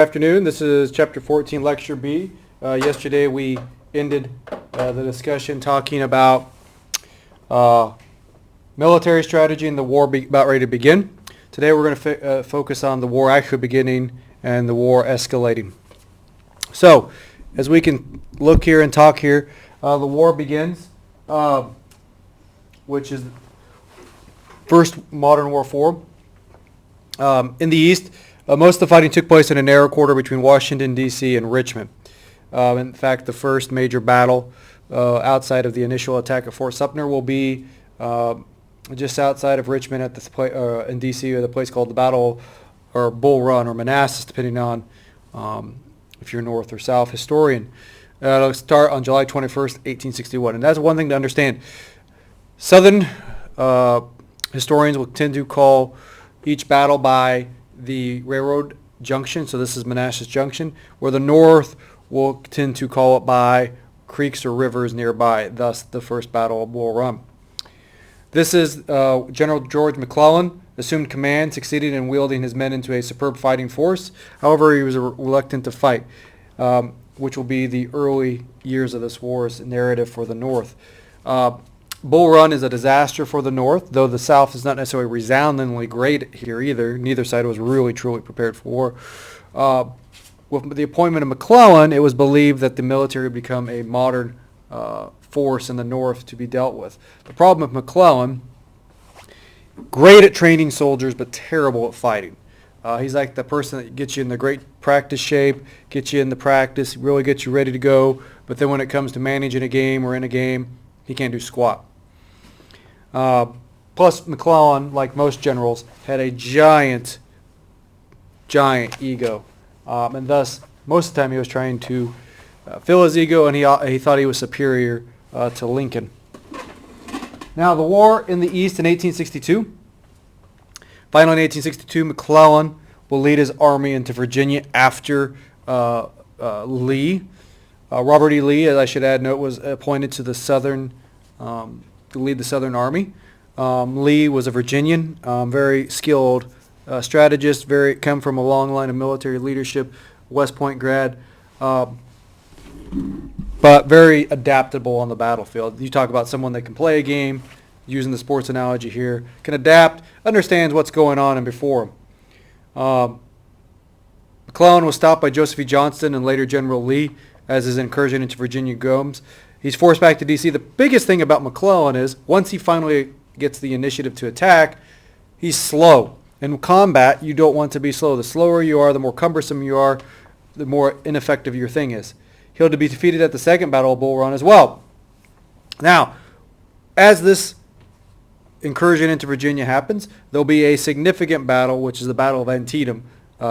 Afternoon. This is Chapter 14, Lecture B. Yesterday we ended the discussion talking about military strategy and the war about ready to begin. Today we're going to focus on the war actually beginning and the war escalating. So, as we can look here and talk here, the war begins, which is first modern war form. In the East, most of the fighting took place in a narrow corridor between Washington, D.C. and Richmond. In fact, the first major battle outside of the initial attack at Fort Sumter will be just outside of Richmond at in D.C. at a place called the Battle or Bull Run or Manassas, depending on if you're North or South historian. It'll start on July 21st, 1861. And that's one thing to understand. Southern historians will tend to call each battle by the railroad junction, so this is Manassas Junction, where the North will tend to call it by creeks or rivers nearby, thus the first battle of Bull Run. This is General George McClellan assumed command, succeeded in wielding his men into a superb fighting force. However, he was reluctant to fight, which will be the early years of this war's narrative for the North. Bull Run is a disaster for the North, though the South is not necessarily resoundingly great here either. Neither side was really, truly prepared for war. With the appointment of McClellan, it was believed that the military would become a modern force in the North to be dealt with. The problem with McClellan, great at training soldiers, but terrible at fighting. He's like the person that gets you in the great practice shape, gets you in the practice, really gets you ready to go, but then when it comes to managing a game or in a game, he can't do squat. Plus, McClellan, like most generals, had a giant ego, and thus most of the time he was trying to fill his ego, and he thought he was superior to Lincoln. Now, the war in the East in 1862. Finally, in 1862, McClellan will lead his army into Virginia after Lee. Robert E. Lee, as I should add, was appointed to the Southern. To lead the Southern Army. Lee was a Virginian, very skilled strategist, come from a long line of military leadership, West Point grad, but very adaptable on the battlefield. You talk about someone that can play a game, using the sports analogy here, can adapt, understands what's going on and before him. McClellan was stopped by Joseph E. Johnston and later General Lee as his incursion into Virginia goes. He's forced back to D.C. The biggest thing about McClellan is once he finally gets the initiative to attack, he's slow. In combat, you don't want to be slow. The slower you are, the more cumbersome you are, the more ineffective your thing is. He'll be defeated at the second Battle of Bull Run as well. Now, as this incursion into Virginia happens, there'll be a significant battle, which is the Battle of Antietam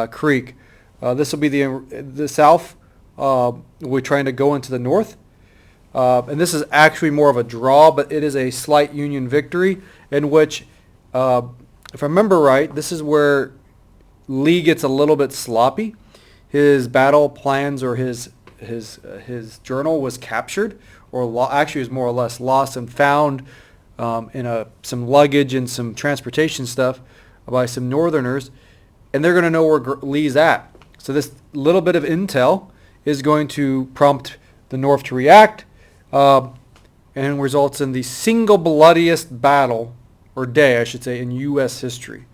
Creek. This will be the South. We're trying to go into the North. And this is actually more of a draw, but it is a slight Union victory in which, if I remember right, this is where Lee gets a little bit sloppy. His battle plans or his journal was captured, or actually was more or less lost and found in some luggage and some transportation stuff by some Northerners, and they're going to know where Lee's at. So this little bit of intel is going to prompt the North to react. And results in the single bloodiest battle, or day I should say, in U.S. history.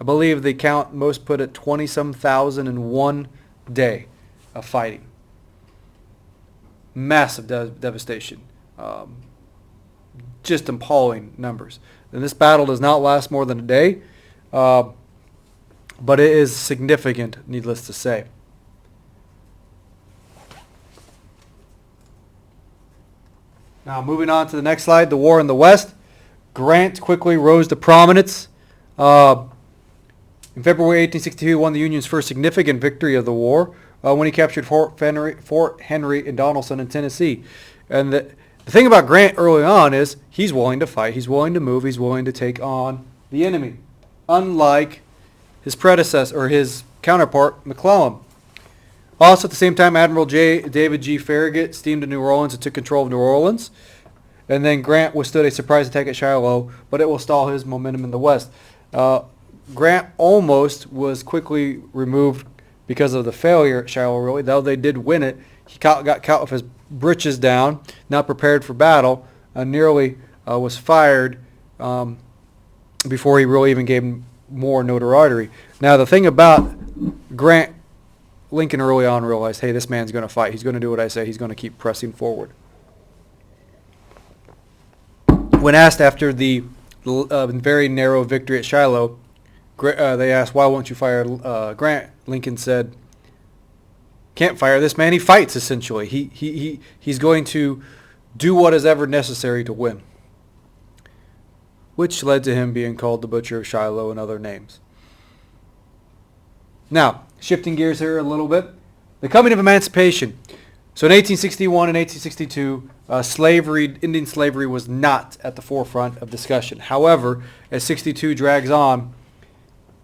I believe the count most put at 20-some thousand in one day of fighting. Massive devastation. Just appalling numbers. And this battle does not last more than a day, but it is significant, needless to say. Now, moving on to the next slide, the war in the West. Grant quickly rose to prominence. In February 1862, he won the Union's first significant victory of the war when he captured Fort Henry in Donelson in Tennessee. And the thing about Grant early on is he's willing to fight, he's willing to move, he's willing to take on the enemy, unlike his predecessor or his counterpart, McClellan. Also, at the same time, Admiral David G. Farragut steamed to New Orleans and took control of New Orleans. And then Grant withstood a surprise attack at Shiloh, but it will stall his momentum in the West. Grant almost was quickly removed because of the failure at Shiloh, really, though they did win it. He got caught with his britches down, not prepared for battle, nearly was fired before he really even gave him more notoriety. Now, the thing about Grant, Lincoln early on realized, hey, this man's going to fight. He's going to do what I say. He's going to keep pressing forward. When asked after the very narrow victory at Shiloh, they asked, why won't you fire Grant? Lincoln said, can't fire this man. He fights, essentially. He's going to do what is ever necessary to win, which led to him being called the Butcher of Shiloh and other names. Now, shifting gears here a little bit, the coming of emancipation. So in 1861 and 1862, ending slavery was not at the forefront of discussion. However, as 62 drags on,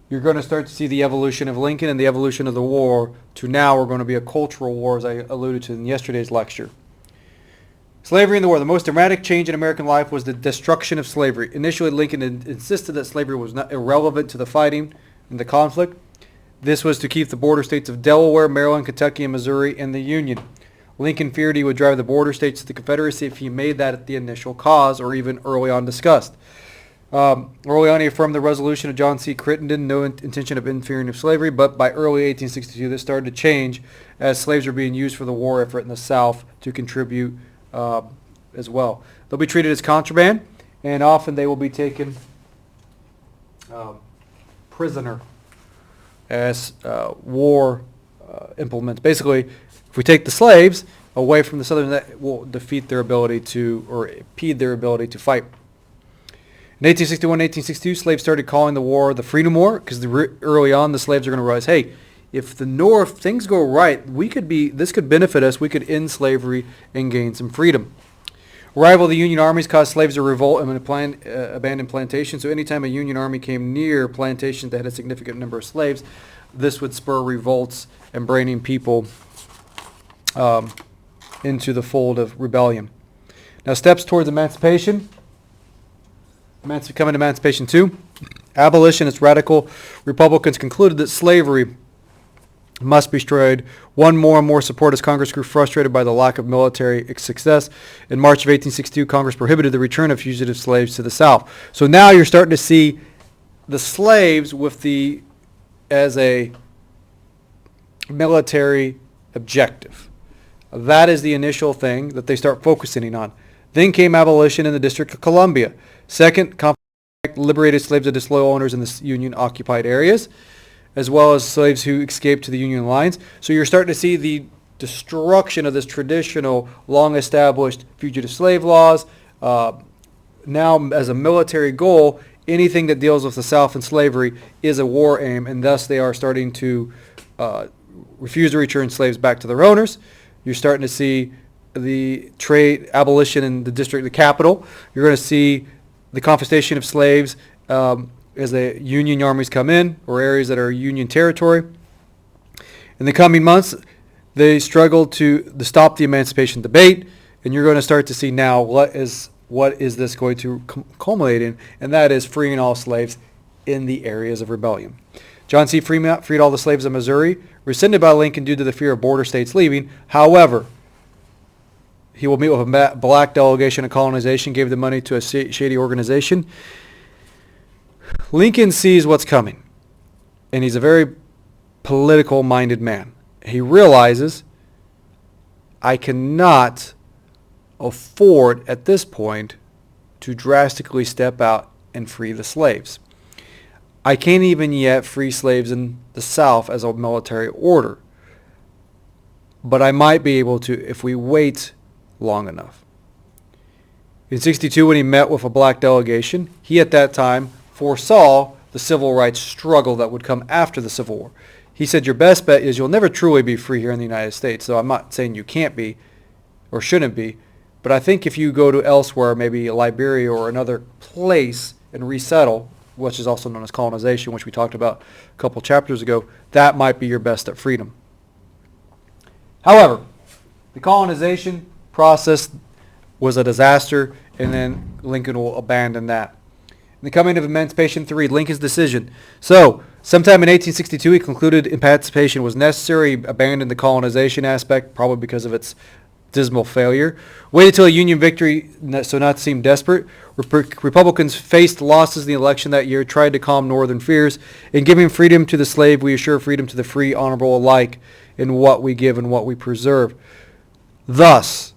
you're going to start to see the evolution of Lincoln and the evolution of the war to now we're going to be a cultural war, as I alluded to in yesterday's lecture. Slavery in the war. The most dramatic change in American life was the destruction of slavery. Initially, Lincoln insisted that slavery was not irrelevant to the fighting and the conflict. This was to keep the border states of Delaware, Maryland, Kentucky, and Missouri in the Union. Lincoln feared he would drive the border states to the Confederacy if he made that the initial cause or even early on discussed. Early on, he affirmed the resolution of John C. Crittenden, no intention of interfering with slavery, but by early 1862, this started to change as slaves were being used for the war effort in the South to contribute as well. They'll be treated as contraband, and often they will be taken prisoner as war implements. Basically, if we take the slaves away from the Southern, that will defeat their ability to, or impede their ability to fight. In 1861, 1862, slaves started calling the war the Freedom War because early on the slaves are going to realize, hey, if the North, things go right, this could benefit us. We could end slavery and gain some freedom. Arrival of the Union armies caused slaves to revolt and abandon plantations. So anytime a Union army came near plantations that had a significant number of slaves, this would spur revolts and bringing people into the fold of rebellion. Now, steps towards emancipation. Coming to Emancipation 2. Abolitionists, radical Republicans concluded that slavery must be destroyed. Won more and more support as Congress grew frustrated by the lack of military success. In March of 1862, Congress prohibited the return of fugitive slaves to the South. So now you're starting to see the slaves as a military objective. That is the initial thing that they start focusing on. Then came abolition in the District of Columbia. Second, Conflict liberated slaves and disloyal owners in the Union-occupied areas, as well as slaves who escaped to the Union lines. So you're starting to see the destruction of this traditional, long-established fugitive slave laws. Now, as a military goal, anything that deals with the South and slavery is a war aim, and thus they are starting to refuse to return slaves back to their owners. You're starting to see the trade abolition in the district, the capital. You're going to see the confiscation of slaves as the Union armies come in, or areas that are Union territory. In the coming months, they struggle to stop the emancipation debate, and you're going to start to see now what is this going to culminate in, and that is freeing all slaves in the areas of rebellion. John C. Fremont freed all the slaves of Missouri, rescinded by Lincoln due to the fear of border states leaving. However, he will meet with a black delegation of colonization, gave the money to a shady organization. Lincoln sees what's coming, and he's a very political-minded man. He realizes, I cannot afford at this point to drastically step out and free the slaves. I can't even yet free slaves in the South as a military order, but I might be able to if we wait long enough. In 62, when he met with a black delegation, he at that time foresaw the civil rights struggle that would come after the Civil War. He said, your best bet is you'll never truly be free here in the United States. So I'm not saying you can't be or shouldn't be, but I think if you go to elsewhere, maybe Liberia or another place and resettle, which is also known as colonization, which we talked about a couple chapters ago, that might be your best at freedom. However, the colonization process was a disaster, and then Lincoln will abandon that. The coming of emancipation. 3, Lincoln's decision. So, sometime in 1862, he concluded emancipation was necessary, abandoned the colonization aspect, probably because of its dismal failure. Waited till a Union victory, so not to seem desperate. Republicans faced losses in the election that year, tried to calm northern fears. In giving freedom to the slave, we assure freedom to the free, honorable alike in what we give and what we preserve. Thus,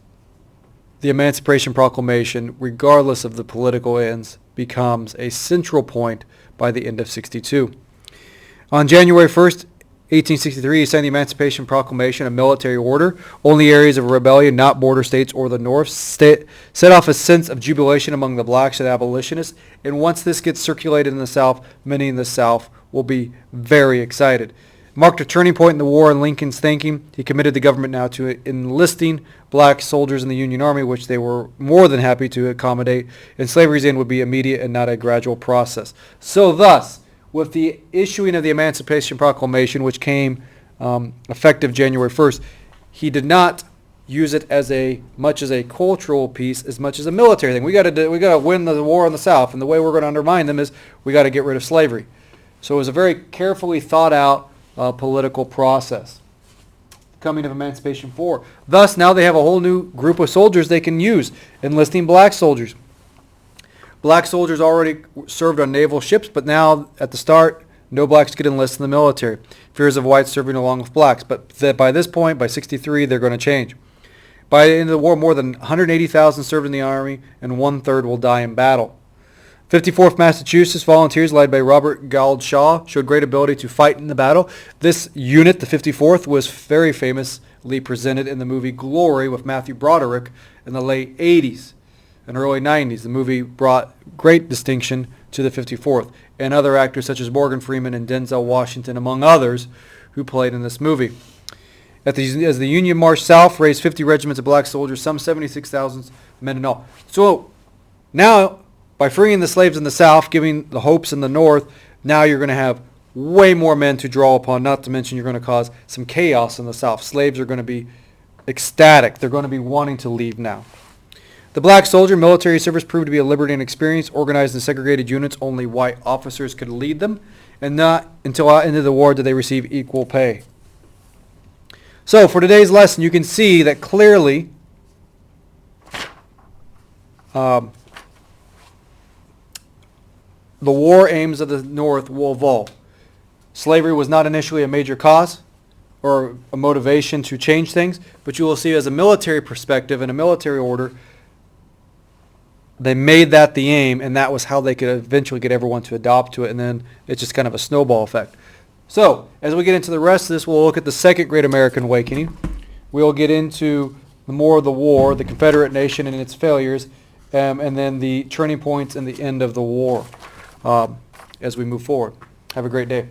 the Emancipation Proclamation, regardless of the political ends, becomes a central point by the end of 62. On January 1st, 1863, he signed the Emancipation Proclamation, a military order. Only areas of rebellion, not border states or the North, set off a sense of jubilation among the blacks and abolitionists. And once this gets circulated in the South, many in the South will be very excited. Marked a turning point in the war in Lincoln's thinking. He committed the government now to enlisting black soldiers in the Union Army, which they were more than happy to accommodate, and slavery's end would be immediate and not a gradual process. So thus, with the issuing of the Emancipation Proclamation, which came effective January 1st, he did not use it as much as a cultural piece as much as a military thing. We got to win the war in the South, and the way we're going to undermine them is we got to get rid of slavery. So it was a very carefully thought out political process. Coming of Emancipation 4. Thus, now they have a whole new group of soldiers they can use, enlisting black soldiers. Black soldiers already served on naval ships, but now, at the start, no blacks could enlist in the military. Fears of whites serving along with blacks. But by this point, by 63, they're going to change. By the end of the war, more than 180,000 served in the Army, and 1/3 will die in battle. 54th Massachusetts Volunteers, led by Robert Gould Shaw, showed great ability to fight in the battle. This unit, the 54th, was very famously presented in the movie Glory with Matthew Broderick in the late 80s and early 90s. The movie brought great distinction to the 54th and other actors such as Morgan Freeman and Denzel Washington, among others, who played in this movie. As the Union marched south, raised 50 regiments of black soldiers, some 76,000 men in all. So now, by freeing the slaves in the South, giving the hopes in the North, now you're going to have way more men to draw upon, not to mention you're going to cause some chaos in the South. Slaves are going to be ecstatic. They're going to be wanting to leave now. The black soldier military service proved to be a liberating experience. Organized in segregated units, only white officers could lead them, and not until the end of the war did they receive equal pay. So for today's lesson, you can see that clearly the war aims of the North will evolve. Slavery was not initially a major cause or a motivation to change things, but you will see as a military perspective and a military order, they made that the aim, and that was how they could eventually get everyone to adopt to it, and then it's just kind of a snowball effect. So, as we get into the rest of this, we'll look at the Second Great American Awakening. We'll get into more of the war, the Confederate nation and its failures, and then the turning points and the end of the war as we move forward. Have a great day.